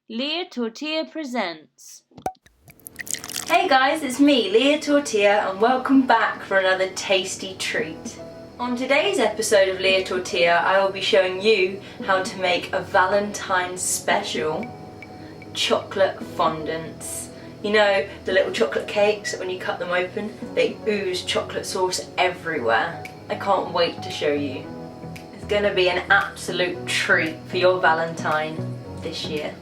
Lia Tortilla presents. Hey guys, it's me, Lia Tortilla, and welcome back for another tasty treat. On today's episode of Lia Tortilla, I will be showing you how to make a Valentine's special chocolate fondants. You know, the little chocolate cakes that when you cut them open, they ooze chocolate sauce everywhere. I can't wait to show you. It's gonna be an absolute treat for your Valentine this year.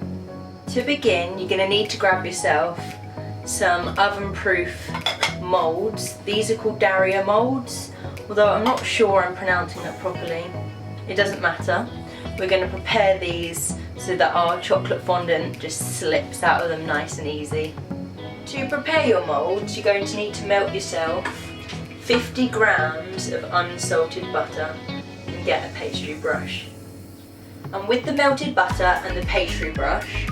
To begin, you're going to need to grab yourself some oven-proof moulds. These are called Daria moulds, although I'm not sure I'm pronouncing that properly. It doesn't matter. We're going to prepare these so that our chocolate fondant just slips out of them nice and easy. To prepare your moulds, you're going to need to melt yourself 50 grams of unsalted butter and get a pastry brush. And with the melted butter and the pastry brush,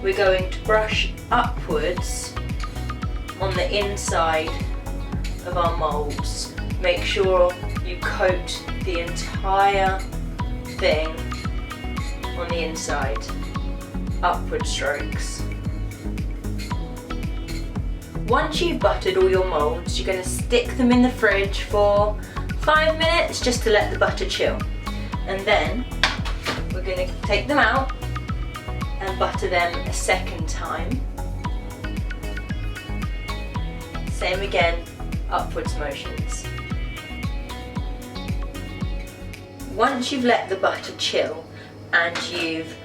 we're going to brush upwards on the inside of our moulds. Make sure you coat the entire thing on the inside, upward strokes. Once you've buttered all your moulds, you're going to stick them in the fridge for 5 minutes just to let the butter chill. And then we're going to take them out and butter them a second time. Same again, upwards motions. Once you've let the butter chill and you've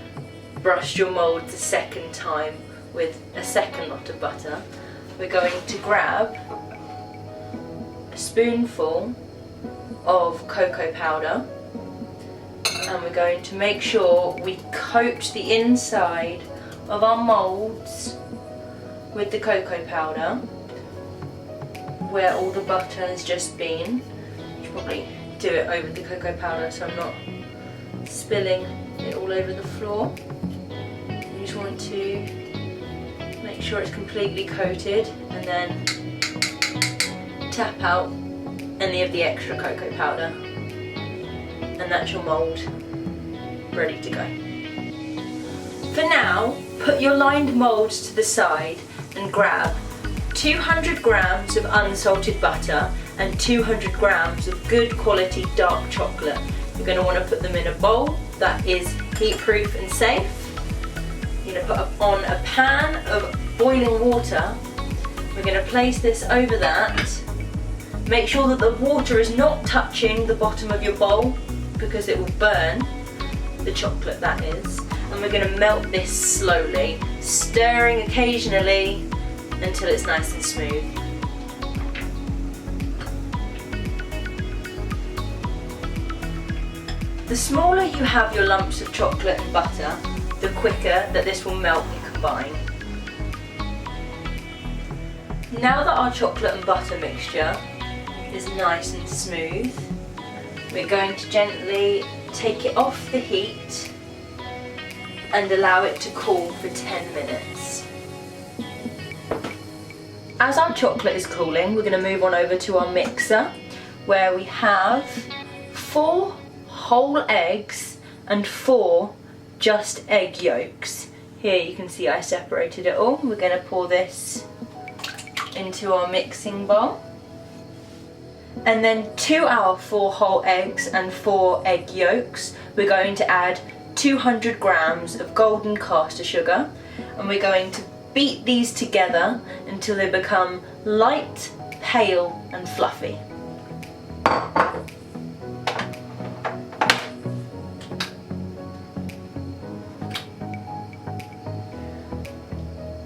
brushed your moulds a second time with a second lot of butter, we're going to grab a spoonful of cocoa powder, and we're going to make sure we coat the inside of our moulds with the cocoa powder where all the butter has just been. You should probably do it over the cocoa powder so I'm not spilling it all over the floor. You just want to make sure it's completely coated and then tap out any of the extra cocoa powder. And that's your mould ready to go. For now, put your lined moulds to the side and grab 200 grams of unsalted butter and 200 grams of good quality dark chocolate. You're going to want to put them in a bowl that is heat-proof and safe. You're going to put on a pan of boiling water. We're going to place this over that. Make sure that the water is not touching the bottom of your bowl, because it will burn the chocolate, that is. And we're going to melt this slowly, stirring occasionally until it's nice and smooth. The smaller you have your lumps of chocolate and butter, the quicker that this will melt and combine. Now that our chocolate and butter mixture is nice and smooth, we're going to gently take it off the heat and allow it to cool for 10 minutes. As our chocolate is cooling, we're going to move on over to our mixer where we have 4 whole eggs and 4 just egg yolks. Here you can see I separated it all. We're going to pour this into our mixing bowl. And then to our 4 whole eggs and 4 egg yolks, we're going to add 200 grams of golden caster sugar, and we're going to beat these together until they become light, pale and fluffy.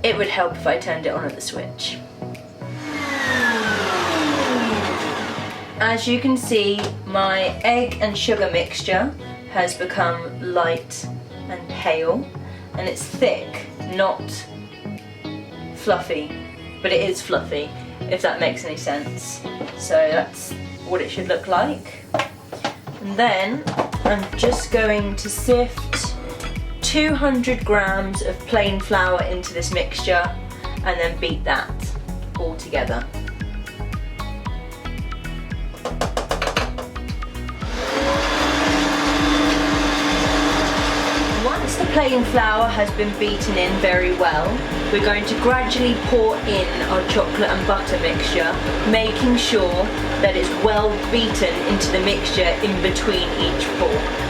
It would help if I turned it on at the switch. As you can see, my egg and sugar mixture has become light and pale, and it's thick, not fluffy, but it is fluffy, if that makes any sense. So that's what it should look like. And then I'm just going to sift 200 grams of plain flour into this mixture and then beat that all together. Once the plain flour has been beaten in very well, we're going to gradually pour in our chocolate and butter mixture, making sure that it's well beaten into the mixture in between each pour.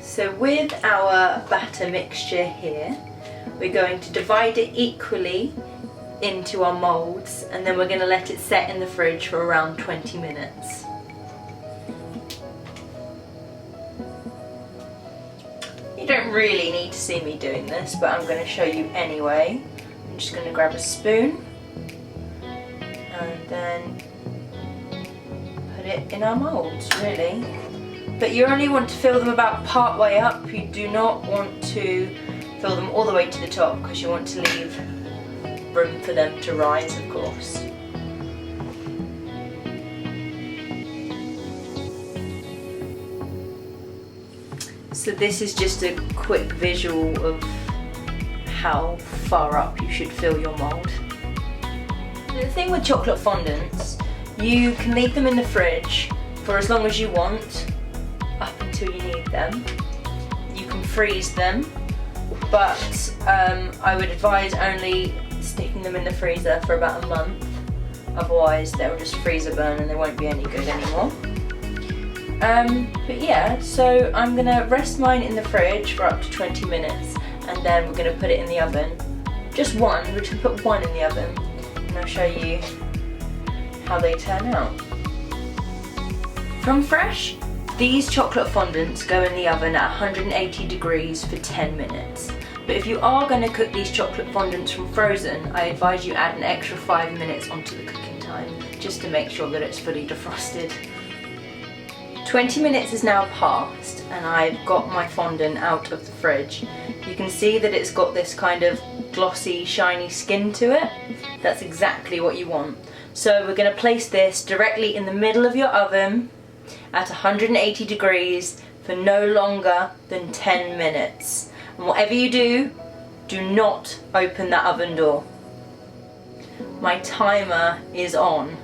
So with our batter mixture here, we're going to divide it equally into our moulds, and then we're going to let it set in the fridge for around 20 minutes. You don't really need to see me doing this, but I'm going to show you anyway. I'm just going to grab a spoon and then put it in our moulds, really. But you only want to fill them about part way up. You do not want to fill them all the way to the top because you want to leave room for them to rise, of course. So this is just a quick visual of how far up you should fill your mould. The thing with chocolate fondants, you can leave them in the fridge for as long as you want, up until you need them. You can freeze them, but I would advise only sticking them in the freezer for about a month, otherwise they'll just freezer burn and they won't be any good anymore. But yeah, so I'm gonna rest mine in the fridge for up to 20 minutes and then we're gonna put it in the oven. Just one, we're just gonna put one in the oven and I'll show you how they turn out. From fresh, these chocolate fondants go in the oven at 180 degrees for 10 minutes. But if you are going to cook these chocolate fondants from frozen, I advise you add an extra 5 minutes onto the cooking time, just to make sure that it's fully defrosted. 20 minutes is now passed and I've got my fondant out of the fridge. You can see that it's got this kind of glossy, shiny skin to it. That's exactly what you want. So we're going to place this directly in the middle of your oven at 180 degrees for no longer than 10 minutes. And whatever you do, do not open that oven door. My timer is on.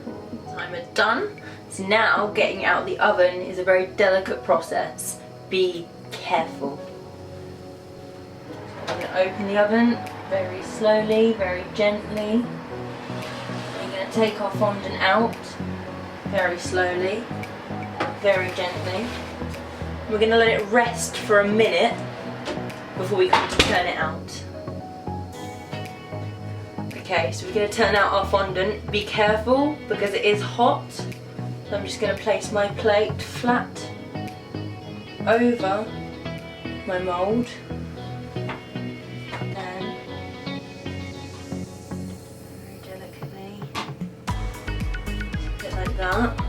Timer done. So now getting out of the oven is a very delicate process. Be careful. I'm going to open the oven very slowly, very gently. We're going to take our fondant out very slowly, very gently. We're going to let it rest for a minute before we come to turn it out. Okay, so we're going to turn out our fondant. Be careful because it is hot. So I'm just going to place my plate flat over my mould. And very delicately, just like that.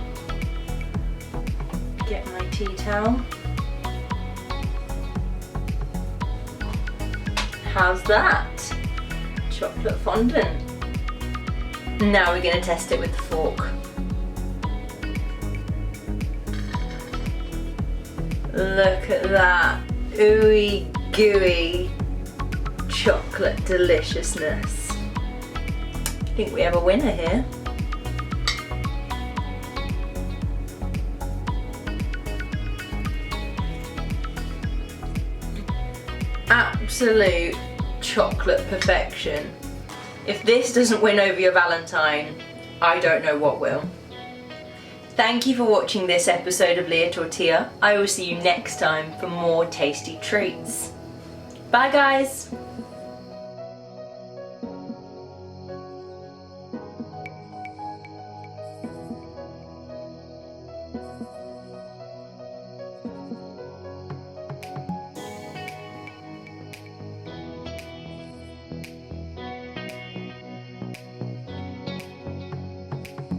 Get my tea towel. How's that? Chocolate fondant. Now we're going to test it with the fork. Look at that ooey gooey chocolate deliciousness. I think we have a winner here. Absolute chocolate perfection. If this doesn't win over your Valentine, I don't know what will. Thank you for watching this episode of Lia Tortilla. I will see you next time for more tasty treats. Bye guys!